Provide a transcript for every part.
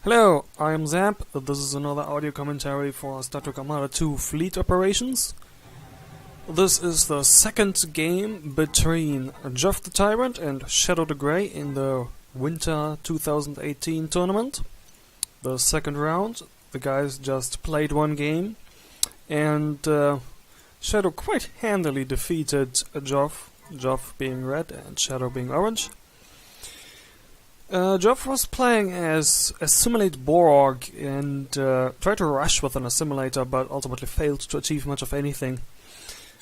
Hello, I'm Zap. This is another audio commentary for Star Trek Armada 2 Fleet Operations. This is the second game between Geoff the Tyrant and ShadowDeGrey in the Winter 2018 tournament. The second round, the guys just played one game, and Shadow quite handily defeated Geoff being red and Shadow being orange. Geoff was playing as Assimilate Borg and tried to rush with an assimilator, but ultimately failed to achieve much of anything.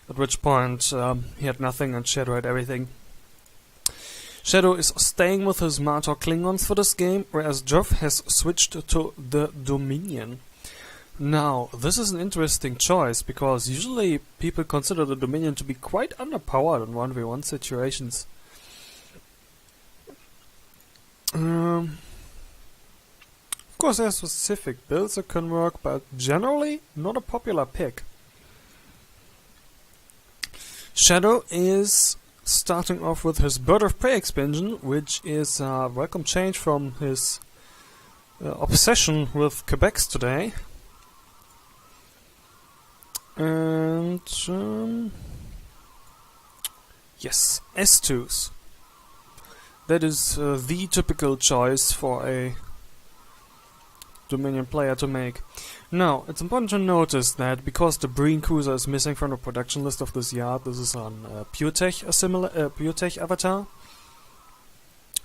At which point he had nothing and Shadow had everything. Shadow is staying with his Martok Klingons for this game, whereas Geoff has switched to the Dominion. Now, this is an interesting choice, because usually people consider the Dominion to be quite underpowered in 1v1 situations. Of course, there are specific builds that can work, but generally not a popular pick. Shadow is starting off with his Bird of Prey expansion, which is a welcome change from his obsession with Quebecs today. And yes, S2s. That is the typical choice for a Dominion player to make. Now, it's important to notice that because the Breen Cruiser is missing from the production list of this yard, this is on Puretech avatar,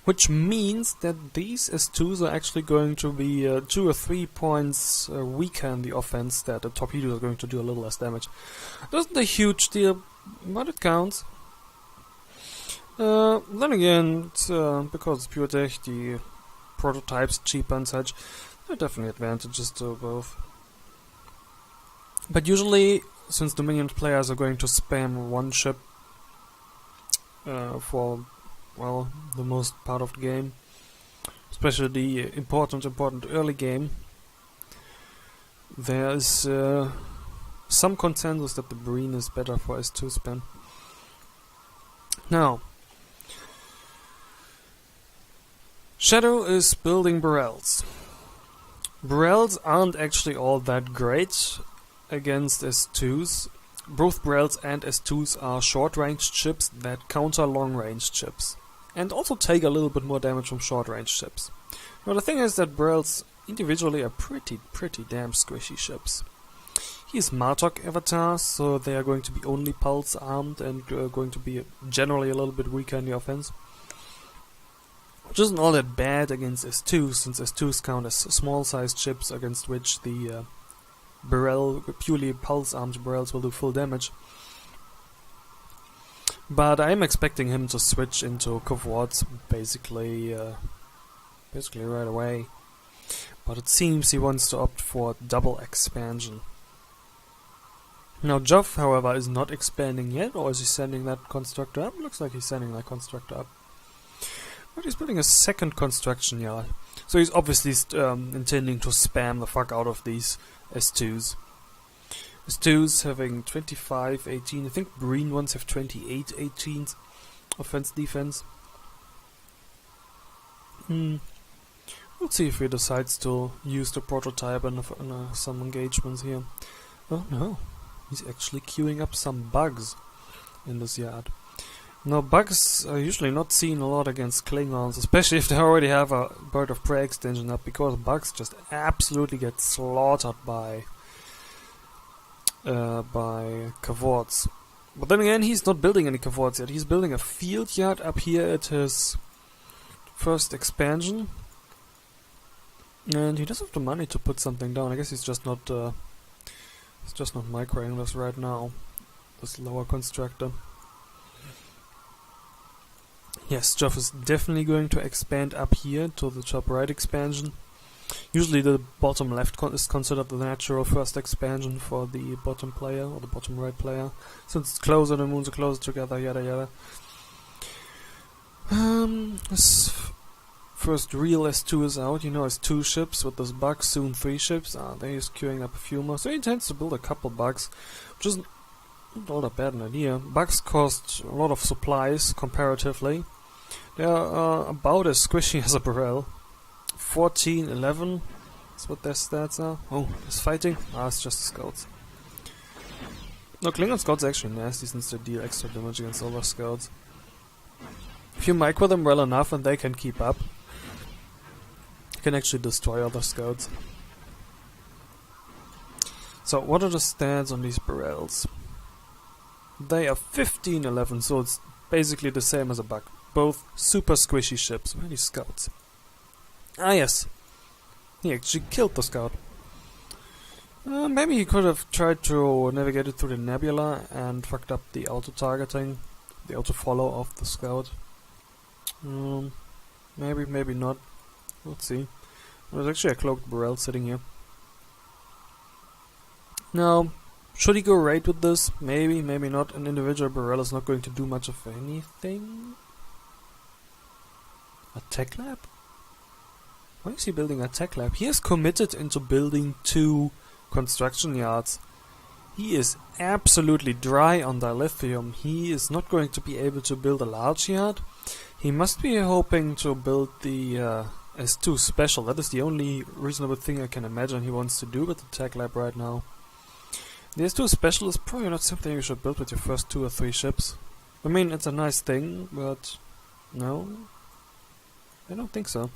which means that these S2s are actually going to be 2 or 3 points weaker in the offense, that the torpedoes are going to do a little less damage. It isn't a huge deal, but it counts. Then again, because it's Puretech, the prototypes cheaper and such, there are definitely advantages to both. But usually, since Dominion players are going to spam one ship for, well, the most part of the game, especially the important early game, there is some consensus that the Breen is better for S2 spam. Now, Shadow is building Burrells. Burrells aren't actually all that great against S2s. Both Burrells and S2s are short-range ships that counter long-range ships, and also take a little bit more damage from short-range ships. Now the thing is that Burrells individually are pretty damn squishy ships. He's Martok avatar, so they are going to be only pulse armed and going to be generally a little bit weaker in the offense. Which isn't all that bad against S2s, since S2s count as small-sized ships against which the Burrell, purely pulse-armed Burrells will do full damage. But I'm expecting him to switch into Cohorts basically right away. But it seems he wants to opt for double expansion. Now Geoff, however, is not expanding yet, or is he sending that constructor up? Looks like he's sending that constructor up. But he's building a second construction yard. So he's obviously intending to spam the fuck out of these S2s. S2s having 25-18. I think Breen ones have 28-18 offense-defense. We'll see if he decides to use the prototype in some engagements here. Oh no, he's actually queuing up some bugs in this yard. Now, bugs are usually not seen a lot against Klingons, especially if they already have a Bird of Prey extension up, because bugs just absolutely get slaughtered by Cohorts. But then again, he's not building any Cohorts yet. He's building a field yard up here at his first expansion, and he doesn't have the money to put something down. I guess he's just not microing this right now. This lower constructor. Yes, Geoff is definitely going to expand up here to the top right expansion. Usually the bottom left is considered the natural first expansion for the bottom player, or the bottom right player, since it's closer, the moons are closer together, yada yada. This first real S2 is out, you know, it's 2 ships with this bug, soon 3 ships. There he's queuing up a few more, so he intends to build a couple bugs, which isn't all that bad an idea. Bugs cost a lot of supplies, comparatively. They are about as squishy as a Burrell, 14, 11. That's what their stats are. Oh, there's fighting? Ah, it's just scouts. No, Klingon scouts are actually nasty since they deal extra damage against other scouts. If you micro them well enough and they can keep up, you can actually destroy other scouts. So, what are the stats on these Burrells? They are 15, 11, so it's basically the same as a bug. Both super squishy ships. Where are these scouts? Ah, yes. He actually killed the scout. Maybe he could have tried to navigate it through the nebula and fucked up the auto-targeting, the auto-follow of the scout. Maybe, maybe not. Let's see. There's actually a cloaked Burrell sitting here. Now, should he go raid with this? Maybe, maybe not. An individual Burrell is not going to do much of anything. A tech lab? Why is he building a tech lab? He is committed into building 2 construction yards. He is absolutely dry on dilithium. He is not going to be able to build a large yard. He must be hoping to build the S2 special. That is the only reasonable thing I can imagine he wants to do with the tech lab right now. The S2 special is probably not something you should build with your first 2 or 3 ships. I mean, it's a nice thing, but no, I don't think so.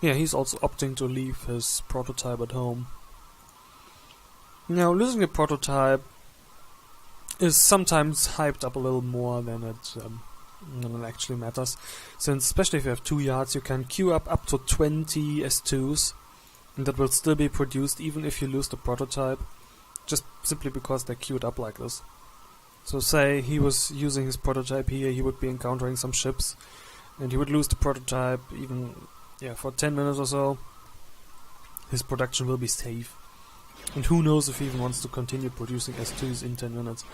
Yeah, he's also opting to leave his prototype at home. Now, losing a prototype is sometimes hyped up a little more than it actually matters, since especially if you have 2 yards, you can queue up to 20 S2s, and that will still be produced even if you lose the prototype, just simply because they're queued up like this. So say he was using his prototype here, he would be encountering some ships, and he would lose the prototype even for 10 minutes or so. His production will be safe. And who knows if he even wants to continue producing S2s in 10 minutes.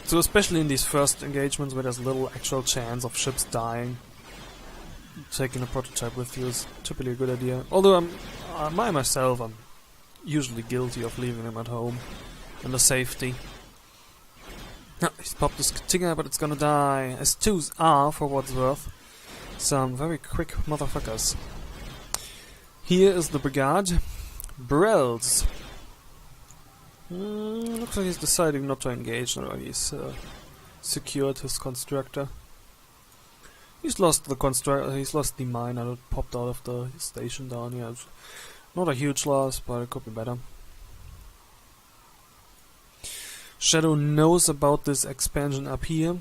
So especially in these first engagements where there's little actual chance of ships dying, taking a prototype with you is typically a good idea. Although myself, I'm usually guilty of leaving them at home in the safety. No, he's popped this Stinger, but it's gonna die. S2s are, for what's worth, some very quick motherfuckers. Here is the brigade. Burrells. Looks like he's deciding not to engage now. He's secured his constructor. He's lost the constructor. He's lost the miner that popped out of the station down here. It's not a huge loss, but it could be better. Shadow knows about this expansion up here.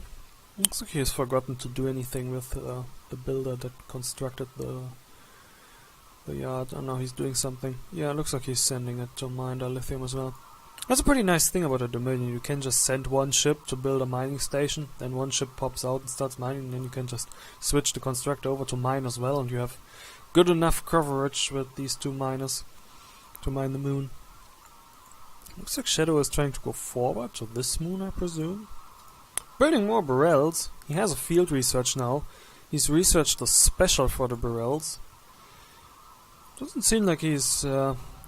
Looks like he has forgotten to do anything with the builder that constructed the yard. Oh no, he's doing something. Yeah, it looks like he's sending it to mine dilithium as well. That's a pretty nice thing about a Dominion. You can just send one ship to build a mining station, then one ship pops out and starts mining, and then you can just switch the constructor over to mine as well, and you have good enough coverage with these 2 miners to mine the moon. Looks like Shadow is trying to go forward to this moon, I presume. Building more Burrells. He has a field research now. He's researched the special for the Burrells. Doesn't seem like he's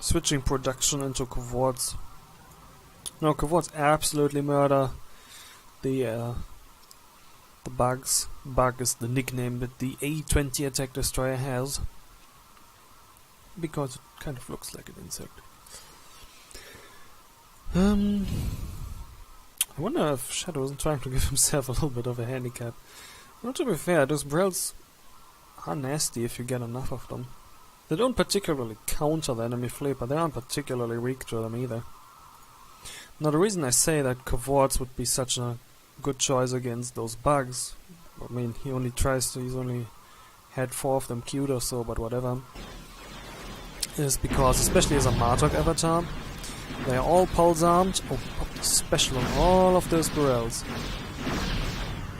switching production into Covorts. No, Covorts absolutely murder the bugs. Bug is the nickname that the A-20 attack destroyer has, because it kind of looks like an insect. I wonder if Shadow isn't trying to give himself a little bit of a handicap. Well, to be fair, those Burrells are nasty if you get enough of them. They don't particularly counter the enemy fleet, but they aren't particularly weak to them either. Now, the reason I say that Covorts would be such a good choice against those bugs, I mean, he's only had 4 of them queued or so, but whatever, is because, especially as a Martok avatar, they are all pulse armed. Oh, pop the special on all of those Burrells.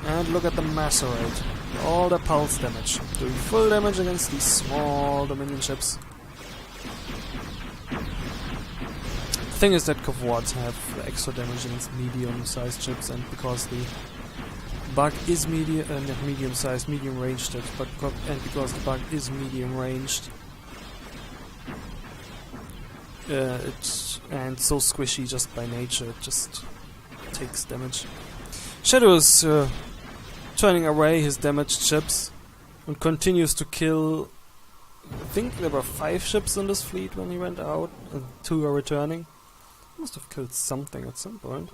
And look at the macerate. All the pulse damage. Doing full damage against these small Dominion ships. The thing is that Covorts have extra damage against medium-sized ships, and because the bug is medium-sized, medium-ranged, and because the bug is medium-ranged, and so squishy just by nature, it just takes damage. Shadow is turning away his damaged ships and continues to kill. I think there were 5 ships in this fleet when he went out, and 2 are returning. He must have killed something at some point.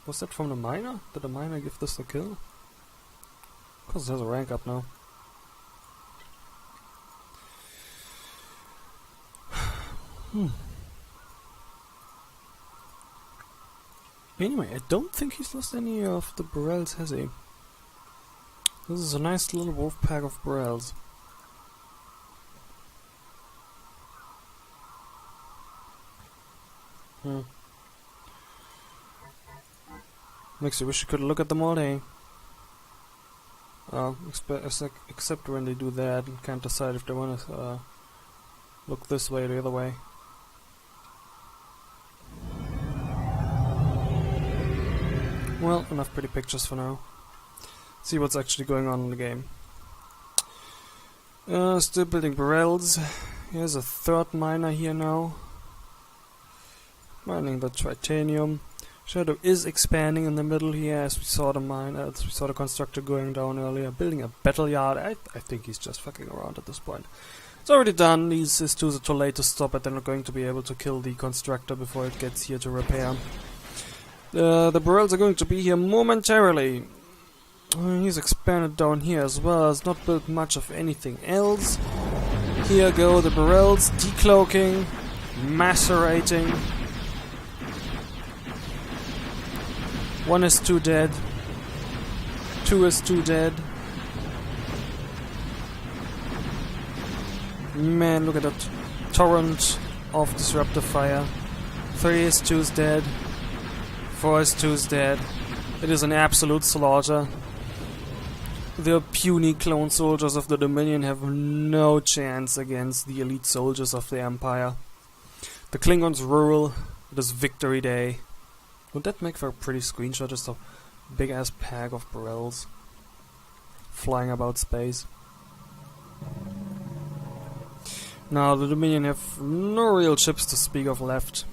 Was that from the miner? Did the miner give this a kill? Because it has a rank up now. Anyway, I don't think he's lost any of the Burrells, has he? This is a nice little wolf pack of Burrells. Makes you wish you could look at them all day. Except when they do that and can't decide if they want to look this way or the other way. Well, enough pretty pictures for now. See what's actually going on in the game. Still building Burrells. Here's a 3rd miner here now. Mining the titanium. Shadow is expanding in the middle here, as we saw the constructor going down earlier. Building a battle yard. I think he's just fucking around at this point. It's already done. These S2s are too late to stop it. They're not going to be able to kill the constructor before it gets here to repair. The Burrells are going to be here momentarily. He's expanded down here as well. Has not built much of anything else. Here go the Burrells, decloaking, macerating. 1 is 2 dead. 2 is 2 dead. Man, look at that torrent of disruptive fire. 3 is 2 is dead. 4 is 2 is dead. It is an absolute slaughter. The puny clone soldiers of the Dominion have no chance against the elite soldiers of the Empire. The Klingons rule. It is Victory Day. Would that make for a pretty screenshot? Just a big ass pack of Burrells flying about space. Now the Dominion have no real ships to speak of left.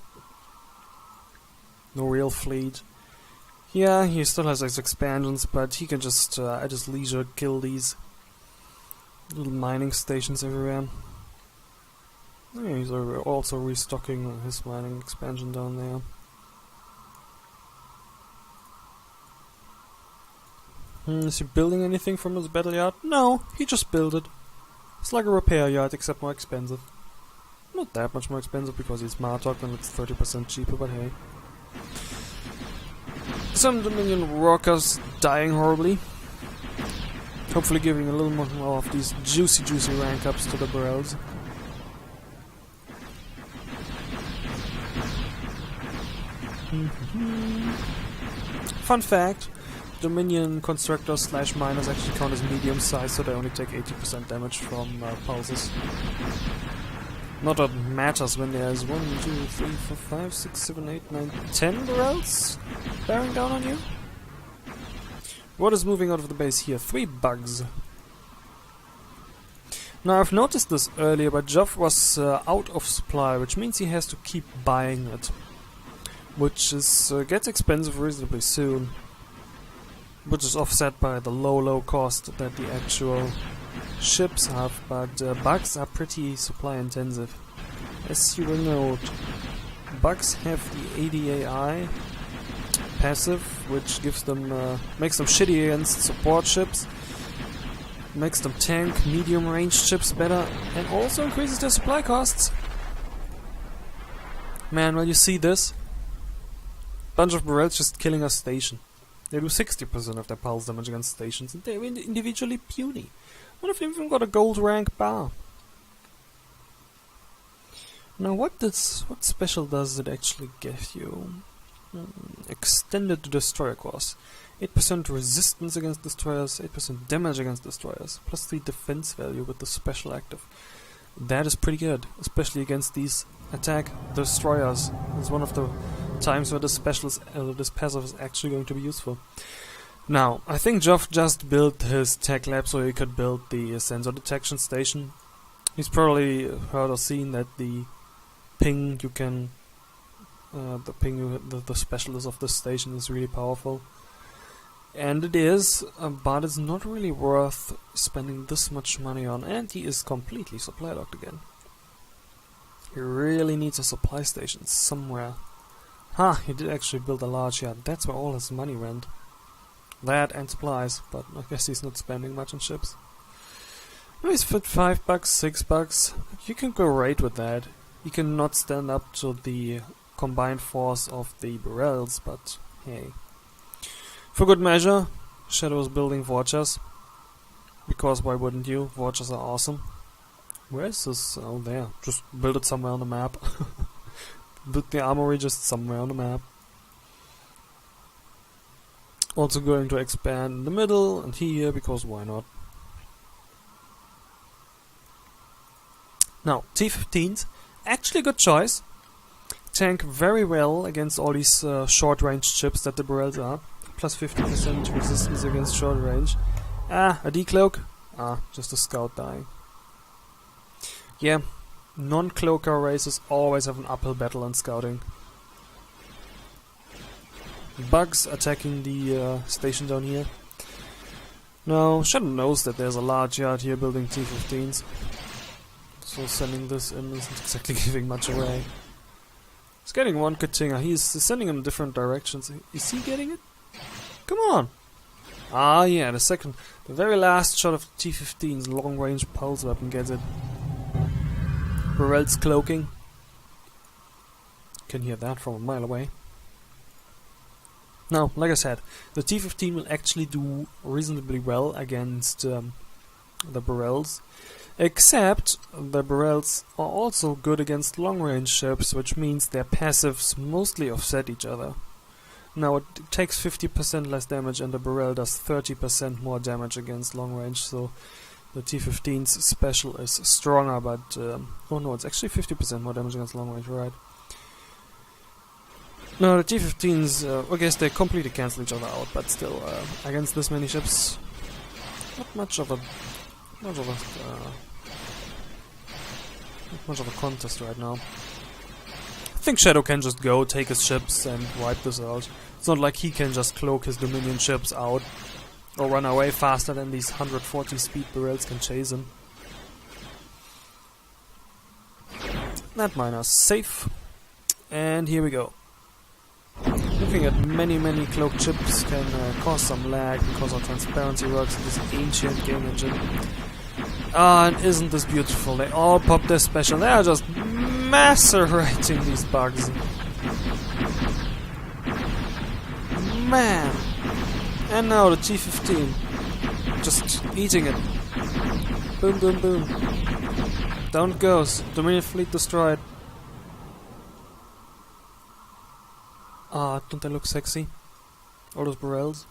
No real fleet. Yeah, he still has his expansions, but he can just at his leisure kill these little mining stations everywhere. Yeah, he's also restocking his mining expansion down there. Is he building anything from his battle yard? No, he just built it. It's like a repair yard, except more expensive. Not that much more expensive because he's Martok and it's 30% cheaper, but hey. Some Dominion workers dying horribly. Hopefully giving a little more of these juicy rank ups to the Burrells. Fun fact. Dominion constructors / miners actually count as medium size, so they only take 80% damage from pulses. Not that matters when there's 1, 2, 3, 4, 5, 6, 7, 8, 9, 10 Burrells bearing down on you. What is moving out of the base here? 3 bugs. Now I've noticed this earlier, but Geoff was out of supply, which means he has to keep buying it. Which is gets expensive reasonably soon. Which is offset by the low cost that the actual ships have, but bugs are pretty supply intensive. As you will note, bugs have the ADAI passive, which gives them makes them shitty against support ships, makes them tank medium range ships better, and also increases their supply costs. Man, when you see this, bunch of Burrells just killing a station. They do 60% of their pulse damage against stations, and they're individually puny. One of them even got a gold rank bar. Now, what special does it actually give you? Extended Destroyer Course. 8% resistance against destroyers, 8% damage against destroyers, plus 3 defense value with the special active. That is pretty good, especially against these attack destroyers. It's one of the times where this passive is actually going to be useful. Now, I think Geoff just built his tech lab so he could build the sensor detection station. He's probably heard or seen that the ping you can, the specialist of this station is really powerful. And it is, but it's not really worth spending this much money on, and he is completely supply locked again. He really needs a supply station somewhere. He did actually build a large yard. That's where all his money went. That and supplies, but I guess he's not spending much on ships. No, he's fit $5, $6. You can go right with that. He cannot stand up to the combined force of the Burrells, but hey. For good measure, Shadow is building Vorchers. Because why wouldn't you? Vorchers are awesome. Where is this? Oh, there. Just build it somewhere on the map. Build the armory just somewhere on the map. Also going to expand in the middle and here, because why not? Now, T-15s, actually a good choice. Tank very well against all these short-range ships that the Burrells are. Plus 50% resistance against short range. A decloak? Just a scout dying. Yeah, non-cloaker races always have an uphill battle in scouting. Bugs attacking the station down here. Now, Shadow knows that there's a large yard here building T-15s. So sending this in isn't exactly giving much away. He's getting one Katinga. He's sending him in different directions. Is he getting it? Come on! Yeah, the very last shot of T-15's long-range pulse weapon gets it. Burrell's cloaking. Can hear that from a mile away. Now, like I said, the T-15 will actually do reasonably well against the Burrells. Except the Burrells are also good against long-range ships, which means their passives mostly offset each other. Now it takes 50% less damage and the Burrell does 30% more damage against long range, so the T-15's special is stronger, but oh no, it's actually 50% more damage against long range, right? No, the T-15's, I guess they completely cancel each other out, but still, against this many ships, not much of a contest right now. I think Shadow can just go, take his ships, and wipe this out. It's not like he can just cloak his Dominion ships out or run away faster than these 140 speed Burrells can chase him. That miner's safe. And here we go. Looking at many cloaked ships can cause some lag because our transparency works in this ancient game engine. And isn't this beautiful? They all pop their special. They are just macerating these bugs. Man! And now the T-15. Just eating it. Boom, boom, boom. Down it goes. Dominion fleet destroyed. Don't they look sexy? All those Burrells.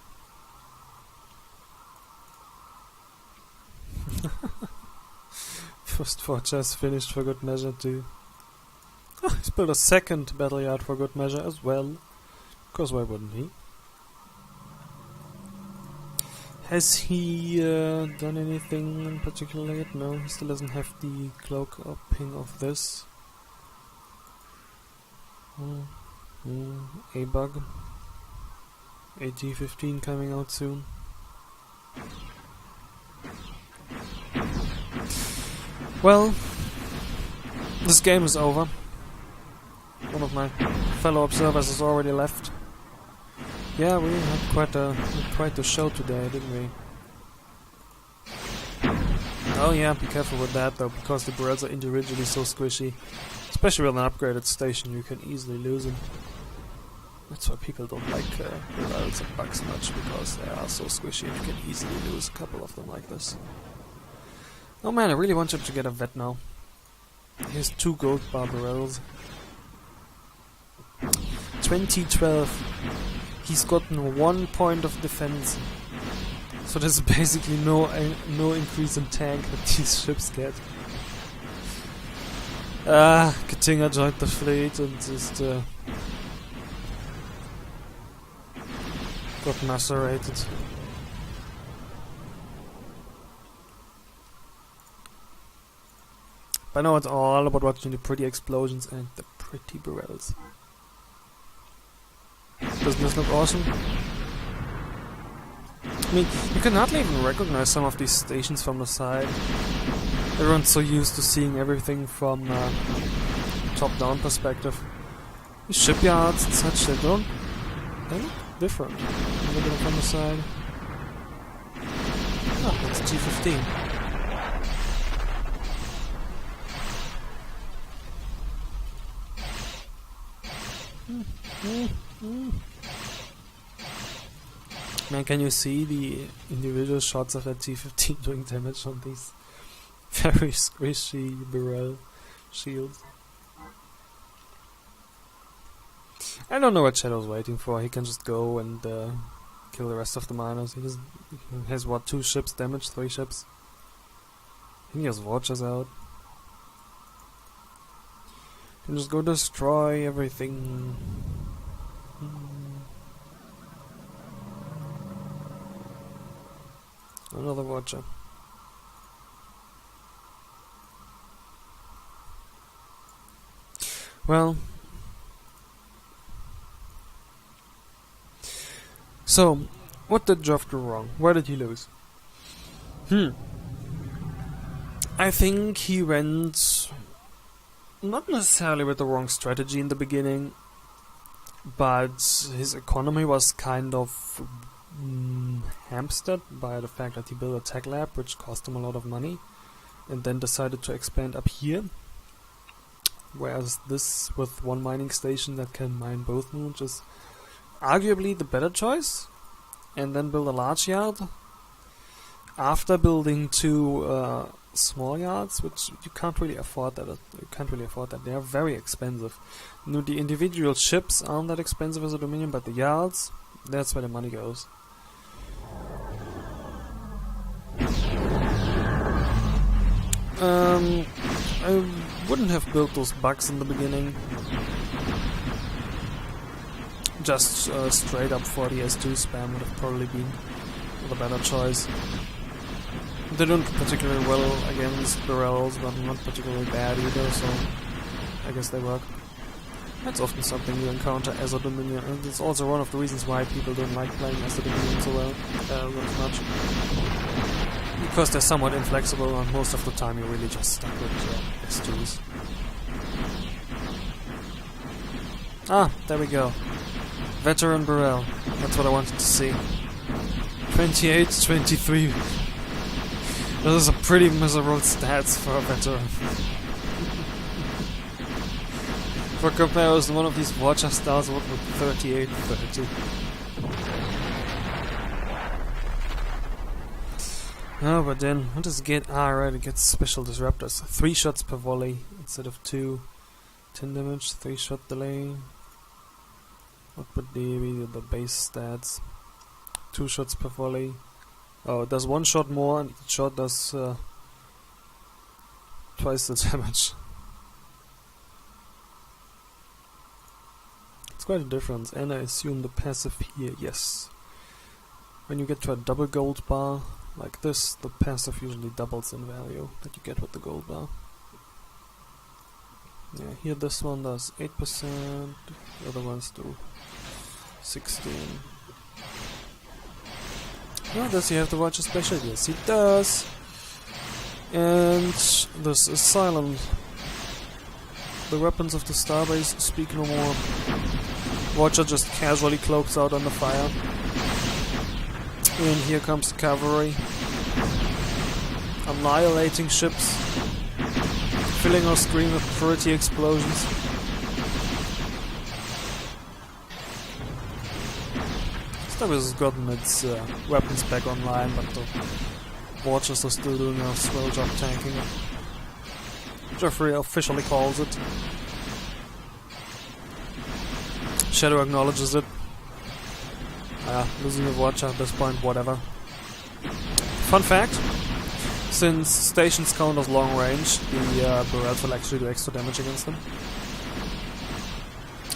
First fortress finished for good measure too. He's built a second battle yard for good measure as well. Because why wouldn't he? Has he done anything in particular yet? No, he still doesn't have the cloak or ping of this. A bug. A T-15 coming out soon. Well, this game is over. One of my fellow observers has already left. Yeah, we had quite the show today, didn't we? Oh yeah, be careful with that though, because the Burrells are individually so squishy. Especially with an upgraded station, you can easily lose them. That's why people don't like Burrells and bugs much, because they are so squishy and you can easily lose a couple of them like this. Oh man, I really want him to get a vet now. Here's 2 gold bar Burrells. 2012. He's gotten 1 point of defense. So there's basically no increase in tank that these ships get. Katinga joined the fleet and just got macerated. But now it's all about watching the pretty explosions and the pretty Burrells. Doesn't this look awesome? I mean, you can hardly even recognize some of these stations from the side. Everyone's so used to seeing everything from top-down perspective. These shipyards and such, they look different. Look at it from the side. Oh, that's G15. Man, can you see the individual shots of that G15 doing damage on these very squishy Burrell shields? I don't know what Shadow's waiting for. He can just go and kill the rest of the miners. He has what, 2 ships damaged, 3 ships? I think he has Watchers out. He can just go destroy everything. Another Watcher. Well, so what did Geoff do wrong? Where did he lose? I think he went not necessarily with the wrong strategy in the beginning, but his economy was kind of hamstered by the fact that he built a tech lab, which cost him a lot of money, and then decided to expand up here. Whereas this, with one mining station that can mine both moons, is arguably the better choice. And then build a large yard after building 2 small yards, which you can't really afford that. They are very expensive. No, the individual ships aren't that expensive as a Dominion, but the yards, that's where the money goes. I wouldn't have built those bugs in the beginning. Just straight up 40 S2 spam would have probably been the better choice. They don't particularly well against Burrells, but not particularly bad either, so I guess they work. That's often something you encounter as a Dominion, and it's also one of the reasons why people don't like playing as a Dominion so well, as much. Because they're somewhat inflexible, and most of the time you're really just stuck with S2s. Ah, there we go. Veteran Burrell. That's what I wanted to see. 28, 23. Those are pretty miserable stats for a veteran. For comparison, one of these Watcher stars would with 38, 30. Oh, but then, what does it get? Ah, right, it gets special disruptors. 3 shots per volley instead of 2. 10 damage, 3 shot delay. What would be the base stats? 2 shots per volley. Oh, it does 1 shot more, and each shot does twice the damage. It's quite a difference, and I assume the passive here, yes. When you get to a double gold bar, like this, the passive usually doubles in value that you get with the gold bar. Yeah, here this one does 8%, the other ones do 16. Oh, does he have to watch a special? Yes, he does. And this is silent. The weapons of the starbase speak no more. Watcher just casually cloaks out under fire. And here comes the cavalry. Annihilating ships. Filling our screen with pretty explosions. Star Wars has gotten its weapons back online, but the Watchers are still doing a swell job tanking it. Geoffrey officially calls it. Shadow acknowledges it. Losing a Watcher at this point, whatever. Fun fact, since stations count as long range, the Burrells will actually do extra damage against them.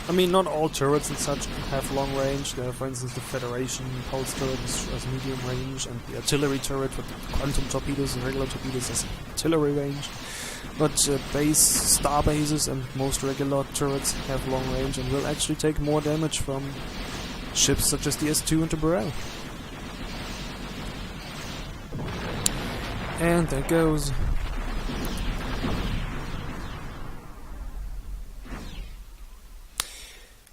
I mean, not all turrets and such have long range. There, for instance, the Federation pulse turret has medium range, and the artillery turret with the quantum torpedoes and regular torpedoes has artillery range. But base star bases and most regular turrets have long range and will actually take more damage from ships such as the S2 into Burrell. And there goes.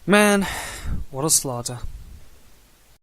Man, what a slaughter.